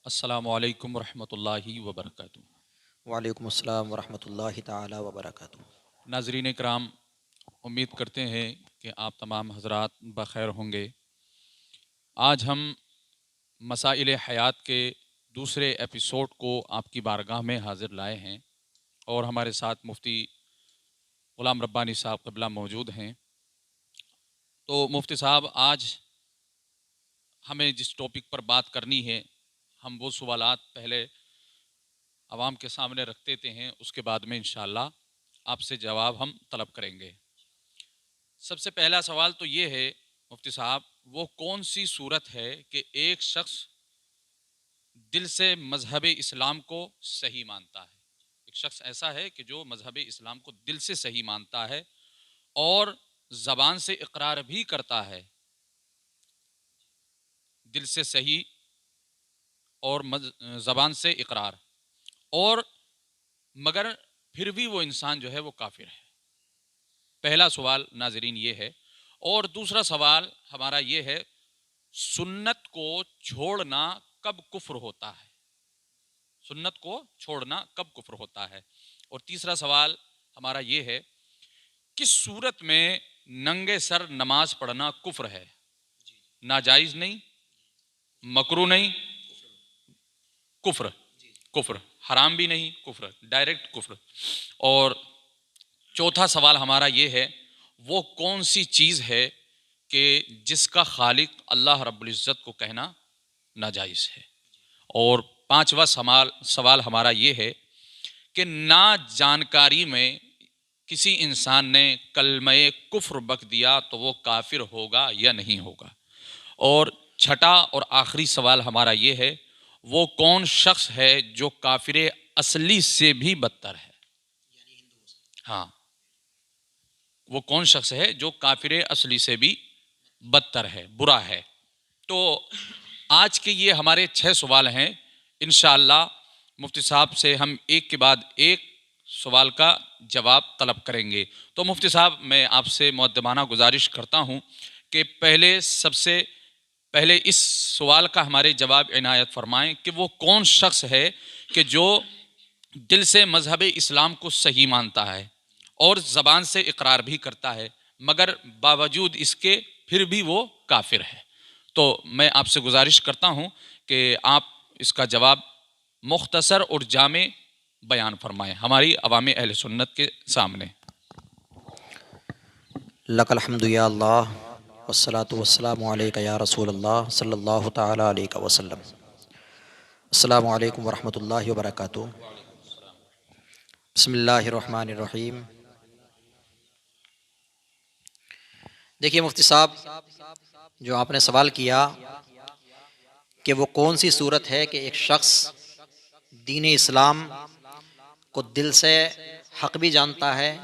السلام علیکم ورحمۃ اللہ وبرکاتہ۔ وعلیکم السلام ورحمۃ اللہ تعالی وبرکاتہ۔ ناظرین کرام، امید کرتے ہیں کہ آپ تمام حضرات بخیر ہوں گے۔ آج ہم مسائل حیات کے دوسرے ایپیسوڈ کو آپ کی بارگاہ میں حاضر لائے ہیں، اور ہمارے ساتھ مفتی غلام ربانی صاحب قبلہ موجود ہیں۔ تو مفتی صاحب، آج ہمیں جس ٹاپک پر بات کرنی ہے، ہم وہ سوالات پہلے عوام کے سامنے رکھ دیتے ہیں، اس کے بعد میں انشاءاللہ آپ سے جواب ہم طلب کریں گے۔ سب سے پہلا سوال تو یہ ہے مفتی صاحب، وہ کون سی صورت ہے کہ ایک شخص دل سے مذہب اسلام کو صحیح مانتا ہے؟ ایک شخص ایسا ہے کہ جو مذہب اسلام کو دل سے صحیح مانتا ہے اور زبان سے اقرار بھی کرتا ہے، دل سے صحیح اور زبان سے اقرار، اور مگر پھر بھی وہ انسان جو ہے وہ کافر ہے۔ پہلا سوال ناظرین یہ ہے، اور دوسرا سوال ہمارا یہ ہے، سنت کو چھوڑنا کب کفر ہوتا ہے؟ سنت کو چھوڑنا کب کفر ہوتا ہے؟ اور تیسرا سوال ہمارا یہ ہے، کس صورت میں ننگے سر نماز پڑھنا کفر ہے؟ ناجائز نہیں، مکروہ نہیں، کفر، کفر حرام بھی نہیں، کفر، ڈائریکٹ کفر۔ اور چوتھا سوال ہمارا یہ ہے، وہ کون سی چیز ہے کہ جس کا خالق اللہ رب العزت کو کہنا ناجائز ہے؟ اور پانچواں سوال ہمارا یہ ہے کہ نا جانکاری میں کسی انسان نے کلمہ کفر بک دیا تو وہ کافر ہوگا یا نہیں ہوگا؟ اور چھٹا اور آخری سوال ہمارا یہ ہے، وہ کون شخص ہے جو کافر اصلی سے بھی بدتر ہے؟ ہاں، وہ کون شخص ہے جو کافر اصلی سے بھی بدتر ہے، برا ہے؟ تو آج کے یہ ہمارے 6 سوال ہیں۔ انشاءاللہ مفتی صاحب سے ہم ایک کے بعد ایک سوال کا جواب طلب کریں گے۔ تو مفتی صاحب، میں آپ سے مؤدبانہ گزارش کرتا ہوں کہ سب سے پہلے اس سوال کا ہمارے جواب عنایت فرمائیں کہ وہ کون شخص ہے کہ جو دل سے مذہب اسلام کو صحیح مانتا ہے اور زبان سے اقرار بھی کرتا ہے، مگر باوجود اس کے پھر بھی وہ کافر ہے؟ تو میں آپ سے گزارش کرتا ہوں کہ آپ اس کا جواب مختصر اور جامع بیان فرمائیں ہماری عوام اہل سنت کے سامنے۔ لک الحمد یا اللہ والصلاة والسلام علیک یا رسول اللہ صلی اللہ تعالی علیہ وسلم۔ السلام علیکم ورحمۃ اللہ وبرکاتہ۔ بسم اللہ الرحمن الرحیم۔ دیکھیے مفتی صاحب، جو آپ نے سوال کیا کہ وہ کون سی صورت ہے کہ ایک شخص دین اسلام کو دل سے حق بھی جانتا ہے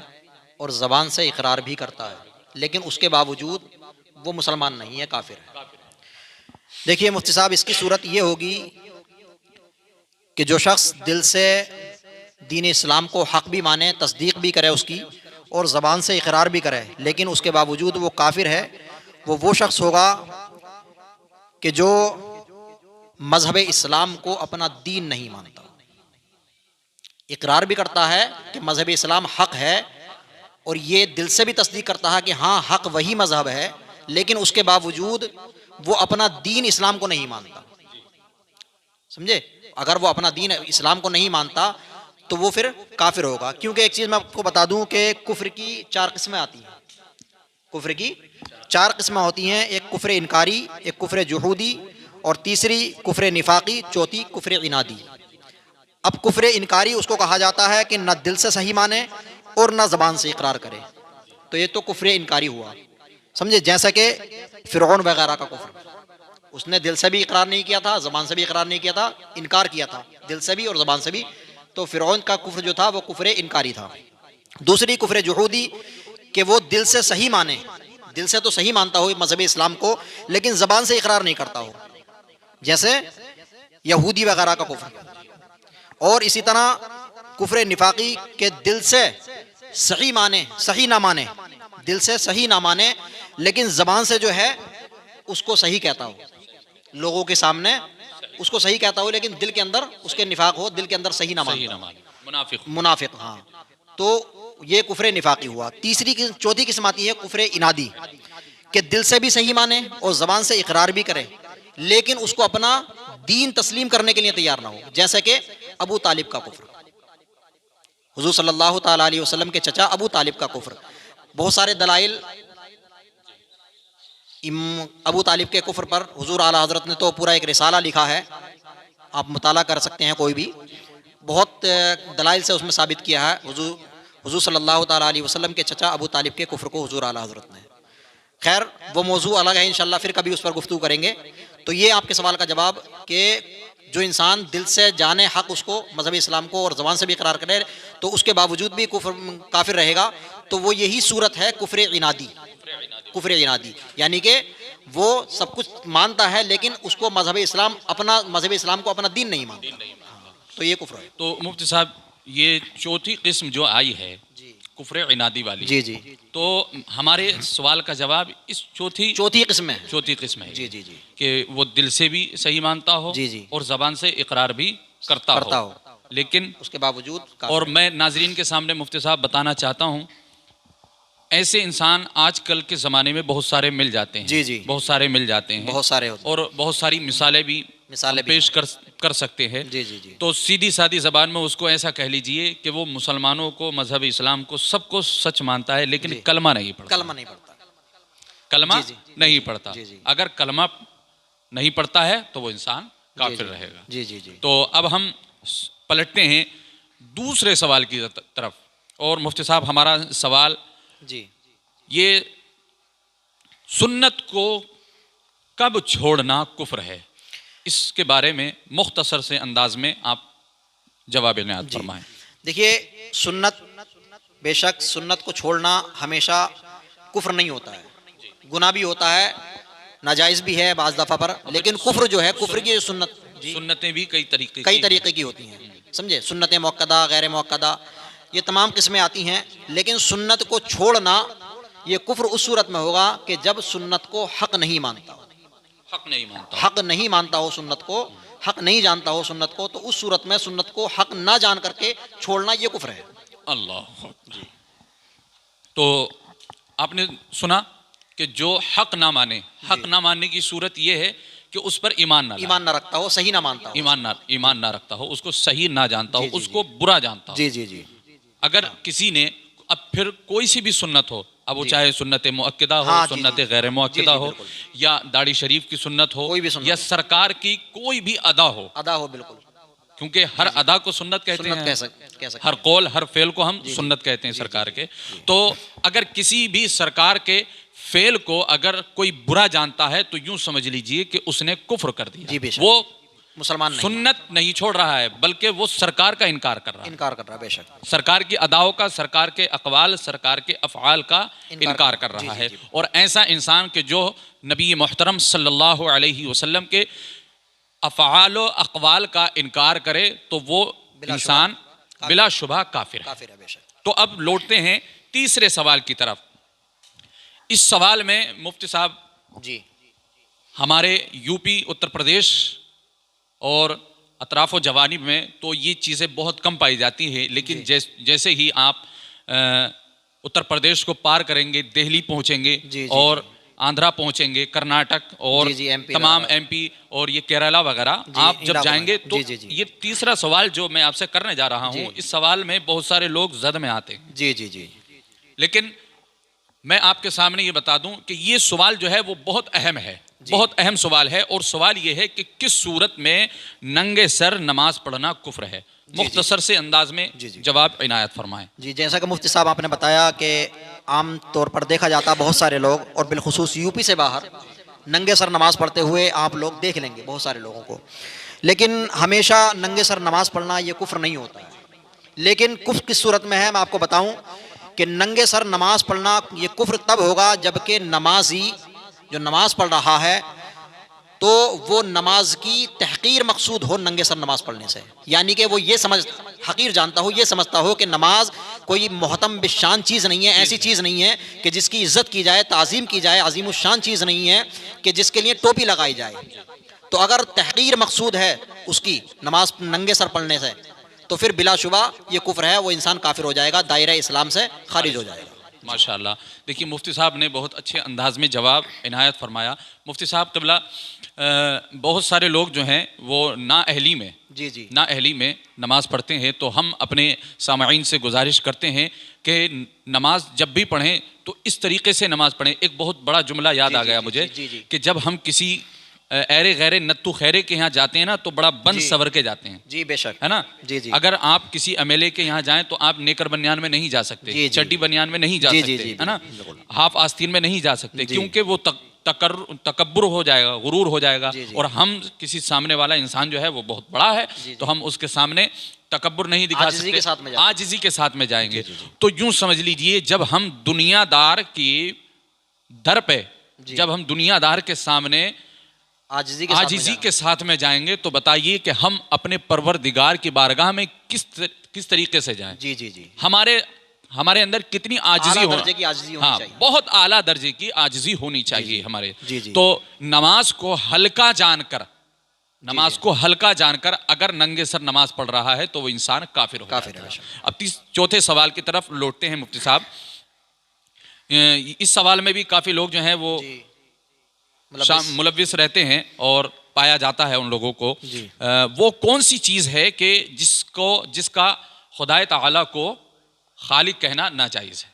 اور زبان سے اقرار بھی کرتا ہے، لیکن اس کے باوجود وہ مسلمان نہیں ہے، کافر ہے۔ دیکھیے مفتی صاحب، اس کی صورت یہ ہوگی کہ جو شخص دل سے دین اسلام کو حق بھی مانے، تصدیق بھی کرے اس کی، اور زبان سے اقرار بھی کرے، لیکن اس کے باوجود وہ کافر ہے، وہ شخص ہوگا کہ جو مذہب اسلام کو اپنا دین نہیں مانتا۔ اقرار بھی کرتا ہے کہ مذہب اسلام حق ہے، اور یہ دل سے بھی تصدیق کرتا ہے کہ ہاں حق وہی مذہب ہے، لیکن اس کے باوجود وہ اپنا دین اسلام کو نہیں مانتا۔ سمجھے؟ اگر وہ اپنا دین اسلام کو نہیں مانتا تو وہ پھر کافر ہوگا، کیونکہ ایک چیز میں آپ کو بتا دوں کہ کفر کی 4 قسمیں آتی ہیں۔ کفر کی 4 قسمیں ہوتی ہیں، ایک کفر انکاری، ایک کفر جحودی، اور تیسری کفر نفاقی، چوتھی کفر عنادی۔ اب کفر انکاری اس کو کہا جاتا ہے کہ نہ دل سے صحیح مانے اور نہ زبان سے اقرار کرے، تو یہ تو کفر انکاری ہوا، سمجھے؟ جیسا کہ فرعون وغیرہ کا کفر، اس نے دل سے بھی اقرار نہیں کیا تھا، زبان سے بھی اقرار نہیں کیا تھا، انکار کیا تھا دل سے بھی اور زبان سے بھی، تو فرعون کا کفر جو تھا وہ کفر انکاری تھا۔ دوسری کفر جحودی، کہ وہ دل سے صحیح مانے، دل سے تو صحیح مانتا ہو مذہب اسلام کو، لیکن زبان سے اقرار نہیں کرتا ہو، جیسے یہودی وغیرہ کا کفر۔ اور اسی طرح کفر نفاقی، کہ دل سے صحیح مانے، صحیح نہ مانے، دل سے صحیح نہ مانے، لیکن زبان سے جو ہے اس کو صحیح کہتا ہو، لوگوں کے سامنے اس کو صحیح کہتا ہو لیکن دل کے اندر اس کے نفاق ہو، دل کے اندر صحیح نہ صحیح نہ مانتا، مانے، منافق. منافق. ہاں، تو یہ کفر نفاقی ہوا. چوتھی قسم آتی ہے کفر انادی، کہ دل سے بھی صحیح مانے اور زبان سے اقرار بھی کرے لیکن اس کو اپنا دین تسلیم کرنے کے لیے تیار نہ ہو، جیسے کہ ابو طالب کا کفر، حضور صلی اللہ تعالیٰ علیہ وسلم کے چچا ابو طالب کا کفر. بہت سارے دلائل ابو طالب کے کفر پر. حضور اعلیٰ حضرت نے تو پورا ایک رسالہ لکھا ہے، آپ مطالعہ کر سکتے ہیں کوئی بھی، بہت دلائل سے اس میں ثابت کیا ہے حضور صلی اللہ تعالیٰ علیہ وسلم کے چچا ابو طالب کے کفر کو حضور اعلیٰ حضرت نے. خیر وہ موضوع الگ ہے، انشاءاللہ پھر کبھی اس پر گفتگو کریں گے. تو یہ آپ کے سوال کا جواب کہ جو انسان دل سے جانے حق اس کو، مذہب اسلام کو، اور زبان سے بھی اقرار کرے تو اس کے باوجود بھی کافر رہے گا، تو وہ یہی صورت ہے کفر عنادی. کفر عنادی یعنی کہ وہ سب کچھ مانتا ہے لیکن اس کو مذہب اسلام کو اپنا دین نہیں مانتا، تو یہ کفر ہے. تو مفتی صاحب یہ چوتھی قسم جو آئی ہے جی کفر عنادی والی، جی جی تو ہمارے سوال کا جواب اس چوتھی قسم ہے. چوتھی قسم ہے جی جی جی کہ وہ دل سے بھی صحیح مانتا ہو جی جی اور زبان سے اقرار بھی کرتا ہو لیکن اس کے باوجود کافر. اور میں ناظرین کے سامنے مفتی صاحب بتانا چاہتا ہوں، ایسے انسان آج کل کے زمانے میں بہت سارے مل جاتے ہیں. جی جی بہت سارے مل جاتے ہیں، بہت سارے ہوتے اور بہت ساری مثالیں بھی پیش کر سکتے ہیں. جی جی جی تو سیدھی سادی زبان میں اس کو ایسا کہہ لیجئے کہ وہ مسلمانوں کو، مذہب اسلام کو، سب کو سچ مانتا ہے لیکن جی. کلمہ نہیں پڑھتا. کلمہ نہیں پڑھتا. کلمہ جی جی. نہیں پڑھتا. جی جی. اگر کلمہ نہیں پڑھتا ہے تو وہ انسان کافر جی. رہے گا. جی جی جی تو اب ہم پلٹتے ہیں دوسرے سوال کی طرف. اور مفتی صاحب ہمارا سوال جی یہ سنت کو کب چھوڑنا کفر ہے، اس کے بارے میں مختصر سے انداز میں آپ جواب عنایت جی. فرمائیں. دیکھیے سنت، بے شک سنت کو چھوڑنا ہمیشہ کفر نہیں ہوتا ہے، گناہ بھی ہوتا ہے، ناجائز بھی ہے بعض دفعہ پر، لیکن کفر جو ہے، کفر کی سنت سنتیں بھی کئی طریقے کی ہوتی ہیں، سمجھے، سنت موقدہ، غیر موقدہ، یہ تمام قسمیں آتی ہیں. لیکن سنت کو چھوڑنا یہ کفر اس صورت میں ہوگا کہ جب سنت کو حق نہیں مانتا، حق نہیں مانتا. حق نہیں مانتا ہو سنت کو، حق نہیں جانتا ہو سنت کو، تو اس صورت میں سنت کو حق نہ جان کر کے چھوڑنا یہ کفر ہے. اللہ جی. تو آپ نے سنا کہ جو حق نہ مانے، حق نہ ماننے کی صورت یہ ہے کہ اس پر ایمان نہ لائے، ایمان نہ رکھتا ہو، صحیح نہ مانتا ہو. ایمان نہ رکھتا ہو، اس کو صحیح نہ جانتا ہو، جی جی اس کو برا جانتا ہو. جی جی جی اگر کسی نے اب پھر کوئی سی بھی سنت ہو، اب وہ جی. چاہے سنت مؤکدہ ہو، ہاں جی سنت جی. غیر جی مؤکدہ جی ہو، بالکل. یا داڑھی شریف کی سنت ہو، کوئی بھی سنت یا ہو. سرکار کی کوئی بھی ادا ہو، ادا ہو، بالکل کیونکہ ہر ادا کو سنت کہتے سنت ہیں، کہہ سکتے ہر قول، ہر فعل کو ہم جی. سنت کہتے ہیں جی. سرکار جی. کے. تو اگر کسی بھی سرکار کے فعل کو اگر کوئی برا جانتا ہے تو یوں سمجھ لیجئے کہ اس نے کفر کر جی دیا. بے شک. وہ مسلمان نہیں، سنت نہیں چھوڑ رہا ہے بلکہ وہ سرکار کا انکار کر رہا ہے، انکار کر رہا ہے، بے شک سرکار کی اداؤں کا، سرکار کے اقوال، سرکار کے افعال کا انکار کر جی رہا جی ہے. جی. اور ایسا انسان کہ جو نبی محترم صلی اللہ علیہ وسلم کے افعال و اقوال کا انکار کرے تو وہ بلا انسان شبہ بلا شبہ کافر ہے. کافر ہے، بے شک. تو اب لوٹتے ہیں تیسرے سوال کی طرف. اس سوال میں مفتی صاحب جی ہمارے یو پی، اتر پردیش اور اطراف و جوانب میں تو یہ چیزیں بہت کم پائی جاتی ہیں، لیکن جیسے ہی آپ اتر پردیش کو پار کریں گے، دہلی پہنچیں گے، جی اور آندھرا پہنچیں گے، کرناٹک اور جی ایم پی تمام وغیرہ. ایم پی اور یہ کیرلا وغیرہ جی آپ جب عراق جائیں گے وغیرہ. تو جی جی جی. یہ تیسرا سوال جو میں آپ سے کرنے جا رہا ہوں، جی. اس سوال میں بہت سارے لوگ زد میں آتے ہیں. جی جی جی لیکن میں آپ کے سامنے یہ بتا دوں کہ یہ سوال جو ہے وہ بہت اہم ہے، جی. بہت اہم سوال ہے. اور سوال یہ ہے کہ کس صورت میں ننگے سر نماز پڑھنا کفر ہے. مختصر سے انداز میں جی جی. جواب عنایت فرمائیں. جی جیسا کہ مفتی صاحب آپ نے بتایا کہ عام طور پر دیکھا جاتا بہت سارے لوگ، اور بالخصوص یو پی سے باہر ننگے سر نماز پڑھتے ہوئے آپ لوگ دیکھ لیں گے بہت سارے لوگوں کو. لیکن ہمیشہ ننگے سر نماز پڑھنا یہ کفر نہیں ہوتا ہے. لیکن کفر کس صورت میں ہے میں آپ کو بتاؤں کہ ننگے سر نماز پڑھنا یہ کفر تب ہوگا جبکہ نمازی جو نماز پڑھ رہا ہے تو وہ نماز کی تحقیر مقصود ہو ننگے سر نماز پڑھنے سے. یعنی کہ وہ یہ حقیر جانتا ہو، یہ سمجھتا ہو کہ نماز کوئی محتم بشان چیز نہیں ہے، ایسی چیز نہیں ہے کہ جس کی عزت کی جائے، تعظیم کی جائے، عظیم الشان چیز نہیں ہے کہ جس کے لیے ٹوپی لگائی جائے. تو اگر تحقیر مقصود ہے اس کی نماز ننگے سر پڑھنے سے تو پھر بلا شبہ یہ کفر ہے، وہ انسان کافر ہو جائے گا، دائرہ اسلام سے خارج ہو جائے گا۔ ماشاءاللہ، دیکھیے مفتی صاحب نے بہت اچھے انداز میں جواب عنایت فرمایا۔ مفتی صاحب قبلہ، بہت سارے لوگ جو ہیں وہ نااہلی میں جی جی نااہلی میں نماز پڑھتے ہیں، تو ہم اپنے سامعین سے گزارش کرتے ہیں کہ نماز جب بھی پڑھیں تو اس طریقے سے نماز پڑھیں۔ ایک بہت بڑا جملہ یاد آ گیا مجھے کہ جب ہم کسی ایرے غیرے نتو خیرے کے یہاں جاتے ہیں نا تو بڑا بند سور کے جاتے ہیں، جی بے شک، ہے نا؟ جی جی اگر آپ کسی ایم ایل اے کے یہاں جائیں تو آپ نیکر بنیان میں نہیں جا سکتے، چڈی بنیان میں نہیں جا سکتے، ہے نا؟ ہاف آستین میں نہیں جا سکتے، کیونکہ وہ تکبر ہو جائے گا، غرور ہو جائے گا، اور ہم کسی سامنے والا انسان جو ہے وہ بہت بڑا ہے تو ہم اس کے سامنے تکبر نہیں دکھا سکتے، عاجزی کے ساتھ میں جائیں گے۔ تو یوں سمجھ لیجئے جب ہم دنیا دار کی در پہ، جب ہم دنیا دار کے سامنے عاجزی کے ساتھ میں جائیں گے تو بتائیے کہ ہم اپنے پروردگار کی بارگاہ میں کس طریقے سے جائیں؟ جی جی جی ہمارے اندر کتنی عاجزی درجے کی عاجزی ہونی چاہیے، بہت اعلیٰ درجے کی عاجزی ہونی چاہیے ہمارے۔ جی جی تو نماز کو ہلکا جان کر اگر ننگے سر نماز پڑھ رہا ہے تو وہ انسان کافر ہو جاتا ہے۔ اب چوتھے سوال کی طرف لوٹتے ہیں مفتی صاحب۔ اس سوال میں بھی کافی لوگ جو ہیں وہ ملوث رہتے ہیں اور پایا جاتا ہے ان لوگوں کو، وہ کون سی چیز ہے کہ جس کا خدائے تعالیٰ کو خالق کہنا ناجائز ہے؟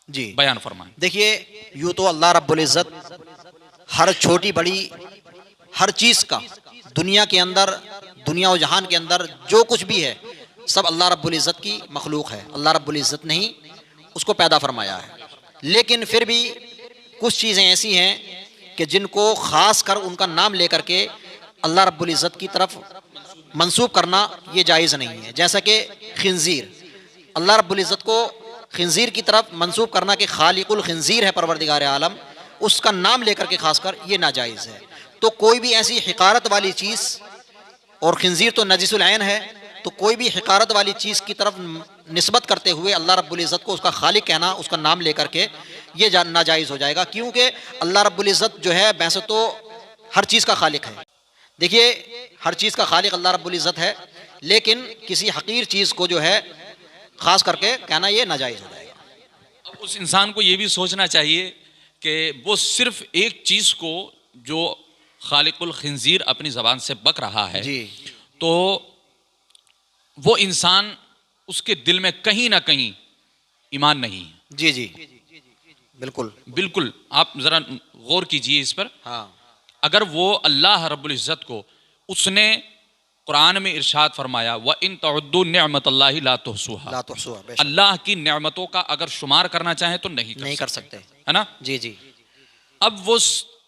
جی بیان فرمائیں۔ دیکھیے یوں تو اللہ رب العزت ہر چھوٹی بڑی ہر چیز کا دنیا کے اندر، دنیا و جہان کے اندر جو کچھ بھی ہے سب اللہ رب العزت کی مخلوق ہے، اللہ رب العزت نے ہی اس کو پیدا فرمایا ہے۔ لیکن پھر بھی کچھ چیزیں ایسی ہیں کہ جن کو خاص کر ان کا نام لے کر کے اللہ رب العزت کی طرف منسوب کرنا یہ جائز نہیں ہے، جیسا کہ خنزیر، اللہ رب العزت کو خنزیر کی طرف منسوب کرنا کہ خالق الخنزیر ہے پروردگار عالم، اس کا نام لے کر کے خاص کر یہ ناجائز ہے۔ تو کوئی بھی ایسی حقارت والی چیز، اور خنزیر تو نجس العین ہے، تو کوئی بھی حقارت والی چیز کی طرف نسبت کرتے ہوئے اللہ رب العزت کو اس کا خالق کہنا، اس کا نام لے کر کے یہ ناجائز ہو جائے گا، کیونکہ اللہ رب العزت جو ہے ویسے تو ہر چیز کا خالق ہے۔ دیکھیے ہر چیز کا خالق اللہ رب العزت ہے، لیکن کسی حقیر چیز کو جو ہے خاص کر کے کہنا یہ ناجائز ہو جائے گا۔ اب اس انسان کو یہ بھی سوچنا چاہیے کہ وہ صرف ایک چیز کو جو خالق الخنزیر اپنی زبان سے بک رہا ہے، تو وہ انسان، اس کے دل میں کہیں نہ کہیں ایمان نہیں ہے۔ جی جی بالکل آپ ذرا غور کیجئے اس پر۔ ہاں، اگر وہ اللہ رب العزت کو، اس نے قرآن میں ارشاد فرمایا وَإِن تَعُدُّوا نِعْمَةَ اللَّهِ لَا تُحْصُوهَا، اللہ کی نعمتوں کا اگر شمار کرنا چاہیں تو نہیں کر سکتے، ہے نا؟ جی جی اب وہ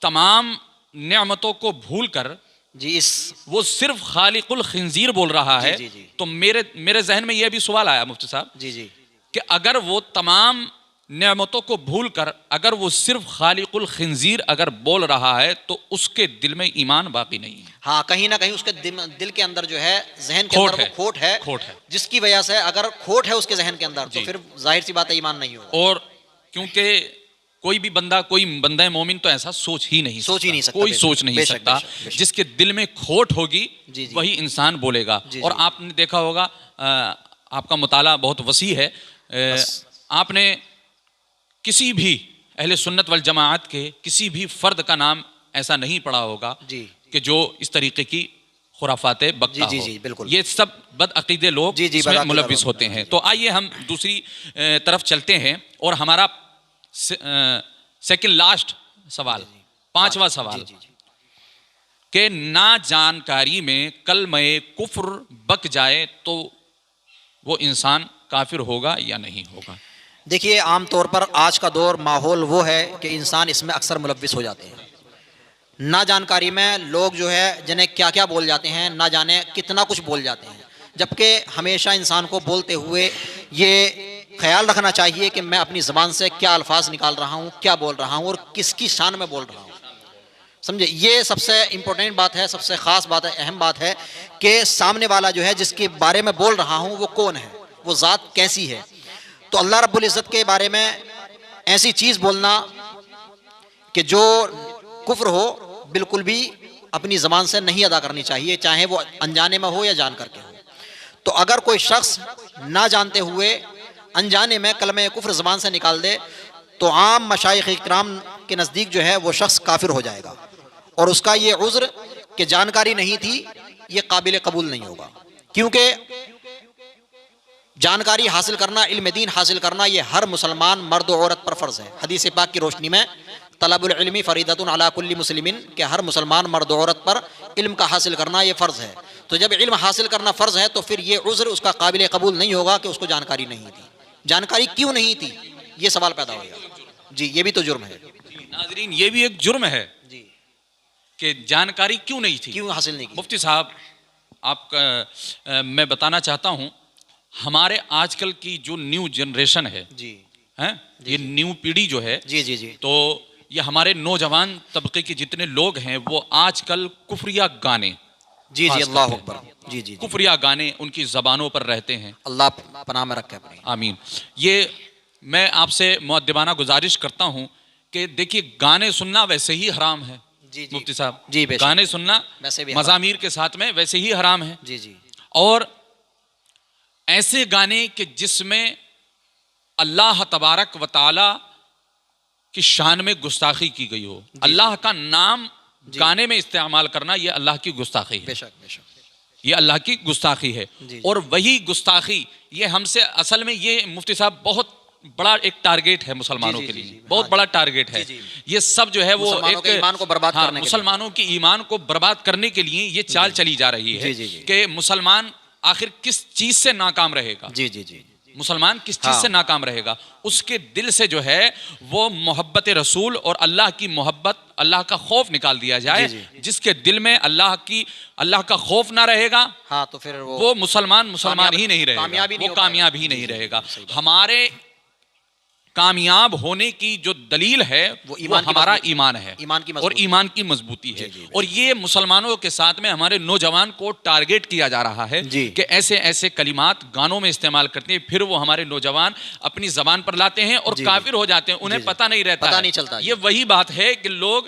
تمام نعمتوں کو بھول کر جی وہ صرف خالق الخنزیر بول رہا ہے، تو میرے ذہن میں یہ بھی سوال آیا مفتی صاحب جی جی کہ اگر وہ تمام نعمتوں کو بھول کر اگر وہ صرف خالق الخنزیر اگر بول رہا ہے تو اس کے دل میں ایمان باقی نہیں ہے۔ ہاں، کہیں نہ کہیں اس کے دل کے اندر جو ہے، ذہن کے اندر وہ کھوٹ ہے، جس کی وجہ سے اگر کھوٹ ہے اس کے ذہن کے اندر تو پھر ظاہر سی بات ہے ایمان نہیں ہوگا۔ اور کیونکہ کوئی بندہ مومن تو ایسا سوچ ہی نہیں سکتا، کوئی سوچ نہیں سکتا، جس کے دل میں کھوٹ ہوگی وہی انسان بولے گا۔ اور آپ نے دیکھا ہوگا، آپ کا مطالعہ بہت وسیع ہے، آپ نے کسی بھی اہل سنت والجماعت کے کسی بھی فرد کا نام ایسا نہیں پڑھا ہوگا کہ جو اس طریقے کی خرافات بکتا ہو۔ یہ سب بد عقیدے لوگ اس میں ملوث ہوتے ہیں۔ تو آئیے ہم دوسری طرف چلتے ہیں اور ہمارا سیکنڈ لاسٹ سوال، پانچواں سوال، کہ نا جانکاری میں کلمہ کفر بک جائے تو وہ انسان کافر ہوگا یا نہیں ہوگا؟ دیکھیے عام طور پر آج کا دور ماحول وہ ہے کہ انسان اس میں اکثر ملوث ہو جاتے ہیں۔ نہ جانکاری میں لوگ جو ہے جنہیں کیا کیا بول جاتے ہیں، نہ جانے کتنا کچھ بول جاتے ہیں، جبکہ ہمیشہ انسان کو بولتے ہوئے یہ خیال رکھنا چاہیے کہ میں اپنی زبان سے کیا الفاظ نکال رہا ہوں، کیا بول رہا ہوں اور کس کی شان میں بول رہا ہوں۔ سمجھے، یہ سب سے امپورٹنٹ بات ہے، سب سے خاص بات ہے، اہم بات ہے کہ سامنے والا جو ہے جس کے بارے میں بول رہا ہوں وہ کون ہے، وہ ذات کیسی ہے۔ تو اللہ رب العزت کے بارے میں ایسی چیز بولنا کہ جو کفر ہو بالکل بھی اپنی زبان سے نہیں ادا کرنی چاہیے، چاہے وہ انجانے میں ہو یا جان کر کے ہو۔ تو اگر کوئی شخص نہ جانتے ہوئے انجانے میں کلمہ کفر زبان سے نکال دے تو عام مشائخ اکرام کے نزدیک جو ہے وہ شخص کافر ہو جائے گا، اور اس کا یہ عذر کہ جانکاری نہیں تھی یہ قابل قبول نہیں ہوگا، کیونکہ جانکاری حاصل کرنا، علم دین حاصل کرنا، یہ ہر مسلمان مرد و عورت پر فرض ہے۔ حدیث پاک کی روشنی میں طلب العلم فریضۃ علی کل مسلم، کہ ہر مسلمان مرد و عورت پر علم کا حاصل کرنا یہ فرض ہے۔ تو جب علم حاصل کرنا فرض ہے تو پھر یہ عذر اس کا قابل قبول نہیں ہوگا کہ اس کو جانکاری نہیں تھی۔ جانکاری کیوں نہیں تھی یہ سوال پیدا ہوگا، جی یہ بھی تو جرم ہے۔ ناظرین یہ بھی ایک جرم ہے جی کہ جانکاری کیوں نہیں تھی، کیوں حاصل نہیں کی؟ مفتی صاحب آپ کا میں بتانا چاہتا ہوں، ہمارے آج کل کی جو نیو جنریشن ہے، جی یہ نیو پیڑھی جو ہے، جی جی جی تو یہ ہمارے نوجوان طبقے کے جتنے لوگ ہیں وہ آج کل کفریہ گانے، جی خاص جی کر اللہ کے اکبر، جی جی جی کفریہ گانے ان کی زبانوں پر رہتے ہیں۔ اللہ پناہ میں رکھے اپنی۔ آمین۔ یہ میں آپ سے مؤدبانہ گزارش کرتا ہوں کہ دیکھیے گانے سننا ویسے ہی حرام ہے جی جی مفتی صاحب، جی بے شک، گانے سننا ویسے بھی حرام۔ مزامیر کے ساتھ میں ویسے ہی حرام ہے، جی جی اور ایسے گانے کہ جس میں اللہ تبارک و تعالی کی شان میں گستاخی کی گئی ہو، اللہ کا نام گانے میں استعمال کرنا یہ اللہ کی گستاخی ہے، بے شک بے شک، یہ اللہ کی گستاخی ہے۔ جی اور وہی گستاخی یہ ہم سے اصل میں یہ مفتی صاحب بہت بڑا ایک ٹارگیٹ ہے مسلمانوں جی کے جی لیے، جی، بہت بڑا ٹارگیٹ ہے۔ جی جی، یہ سب جو ہے وہ مسلمانوں کے ایمان کو برباد کرنے کے لیے، مسلمانوں کی ایمان کو برباد کرنے کے لیے یہ چال چلی جا رہی ہے جی جی جی، کہ مسلمان آخر کس چیز سے ناکام رہے گا، جی جی جی، مسلمان کس چیز سے ناکام رہے گا؟ اس کے دل سے جو ہے وہ محبت رسول اور اللہ کی محبت، اللہ کا خوف نکال دیا جائے۔ جی جس کے دل میں اللہ کا خوف نہ رہے گا ہاں تو پھر وہ مسلمان ہی نہیں رہے گا، کامیابی نہیں وہ ہو پائے گا۔ کامیاب ہی نہیں جی، رہے گا۔ صحیح بات۔ ہمارے کامیاب ہونے کی جو دلیل ہے وہ ایمان کی ہمارا مضبوطی، ایمان ہے، ایمان کی اور مضبوطی، ایمان کی مضبوطی ہے۔ جی جی، اور یہ مسلمانوں کے ساتھ میں ہمارے نوجوان کو ٹارگیٹ کیا جا رہا ہے جی، کہ ایسے ایسے کلمات گانوں میں استعمال کرتے ہیں، پھر وہ ہمارے نوجوان اپنی زبان پر لاتے ہیں اور جی، کافر ہو جاتے ہیں، انہیں جی، جی، پتہ نہیں رہتا پتہ ہے۔ نہیں چلتا۔ یہ وہی بات ہے کہ لوگ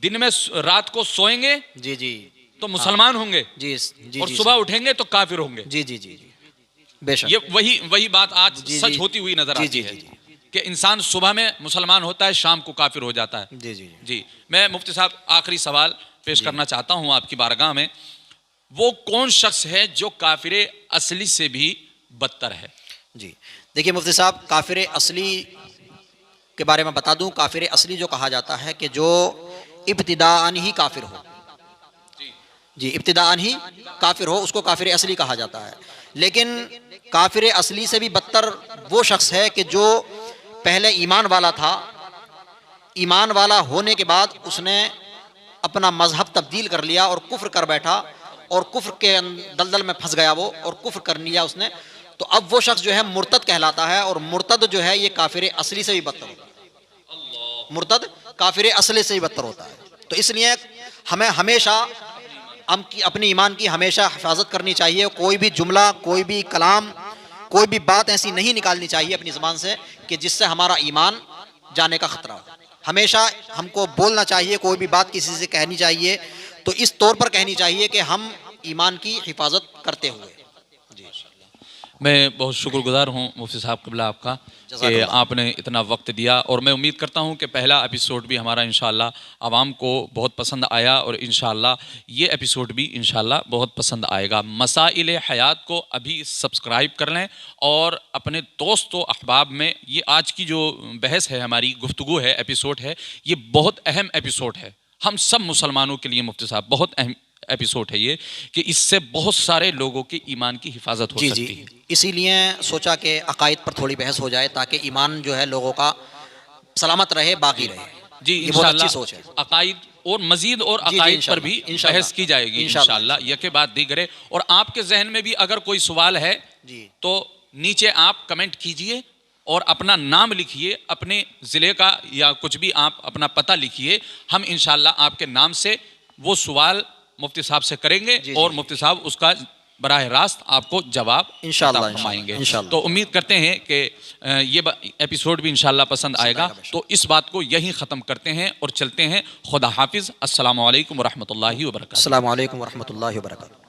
دن میں رات کو سوئیں گے جی جی تو مسلمان ہوں گے، جی جی، اور صبح اٹھیں گے تو کافر ہوں گے۔ جی جی جی جی بے شک، یہ وہی بات آج جی، سچ جی، ہوتی ہوئی نظر جی، آتی جی، ہے جی، جی، کہ انسان صبح میں مسلمان ہوتا ہے، شام کو کافر ہو جاتا ہے۔ جی جی جی میں مفتی صاحب آخری سوال پیش کرنا چاہتا ہوں آپ کی بارگاہ میں، وہ کون شخص ہے جو کافر اصلی سے بھی بدتر ہے؟ جی دیکھیے مفتی صاحب، کافر اصلی کے بارے میں بتا دوں، کافر اصلی جو کہا جاتا ہے کہ جو ابتداءً ہی کافر ہو، جی ابتداءً ہی کافر ہو، اس کو کافر اصلی کہا جاتا ہے۔ لیکن کافر اصلی سے بھی بدتر وہ شخص ہے کہ جو پہلے ایمان والا تھا، ایمان والا ہونے کے بعد اس نے اپنا مذہب تبدیل کر لیا اور کفر کر بیٹھا، اور کفر کے دلدل میں پھنس گیا وہ، اور کفر کر لیا اس نے، تو اب وہ شخص جو ہے مرتد کہلاتا ہے، اور مرتد جو ہے یہ کافر اصلی سے بھی بدتر ہوتا ہے۔ مرتد کافر اصلی سے بھی بدتر ہوتا ہے۔ تو اس لیے ہمیں ہمیشہ اپنی ایمان کی ہمیشہ حفاظت کرنی چاہیے، کوئی بھی جملہ، کوئی بھی کلام، کوئی بھی بات ایسی نہیں نکالنی چاہیے اپنی زبان سے کہ جس سے ہمارا ایمان جانے کا خطرہ ہو۔ ہمیشہ ہم کو بولنا چاہیے، کوئی بھی بات کسی سے کہنی چاہیے تو اس طور پر کہنی چاہیے کہ ہم ایمان کی حفاظت کرتے ہوئے۔ جی میں بہت شکر گزار ہوں مفتی صاحب قبلہ آپ کا جزاک کہ اللہ۔ آپ نے اتنا وقت دیا، اور میں امید کرتا ہوں کہ پہلا ایپیسوڈ بھی ہمارا انشاءاللہ عوام کو بہت پسند آیا، اور انشاءاللہ یہ ایپیسوڈ بھی انشاءاللہ بہت پسند آئے گا۔ مسائل حیات کو ابھی سبسکرائب کر لیں، اور اپنے دوست و احباب میں یہ آج کی جو بحث ہے، ہماری گفتگو ہے، ایپیسوڈ ہے، یہ بہت اہم ایپیسوڈ ہے ہم سب مسلمانوں کے لیے مفتی صاحب، بہت اہم ایپیسوڈ ہے یہ، کہ اس سے بہت سارے لوگوں کے ایمان کی حفاظت ہو جی سکتی جی ہے۔ اسی لیے سوچا کہ عقائد پر تھوڑی بحث ہو جائے تاکہ ایمان جو ہے لوگوں کا سلامت رہے، باقی رہے۔ جی یہ بہت اچھی انشاءاللہ سوچ ہے۔ عقائد اور مزید اور جی عقائد پر انشاءاللہ، بھی انشاءاللہ، بحث کی جائے گی انشاءاللہ، انشاءاللہ، یکے بعد دیگرے۔ اور آپ کے ذہن میں بھی اگر کوئی سوال ہے جی تو نیچے آپ کمنٹ کیجئے اور اپنا نام لکھیے، اپنے ضلع کا یا کچھ بھی آپ اپنا پتہ لکھیے، ہم انشاءاللہ آپ کے نام سے وہ سوال مفتی صاحب سے کریں گے، جی اور جی مفتی صاحب اس کا براہ راست آپ کو جواب انشاءاللہ عطا فرمائیں گے. انشاءاللہ. تو امید کرتے ہیں کہ یہ ایپیسوڈ بھی انشاءاللہ پسند آئے گا. تو اس بات کو یہیں ختم کرتے ہیں اور چلتے ہیں. خدا حافظ. السلام علیکم ورحمۃ اللہ وبرکاتہ. السلام علیکم ورحمۃ اللہ وبرکاتہ.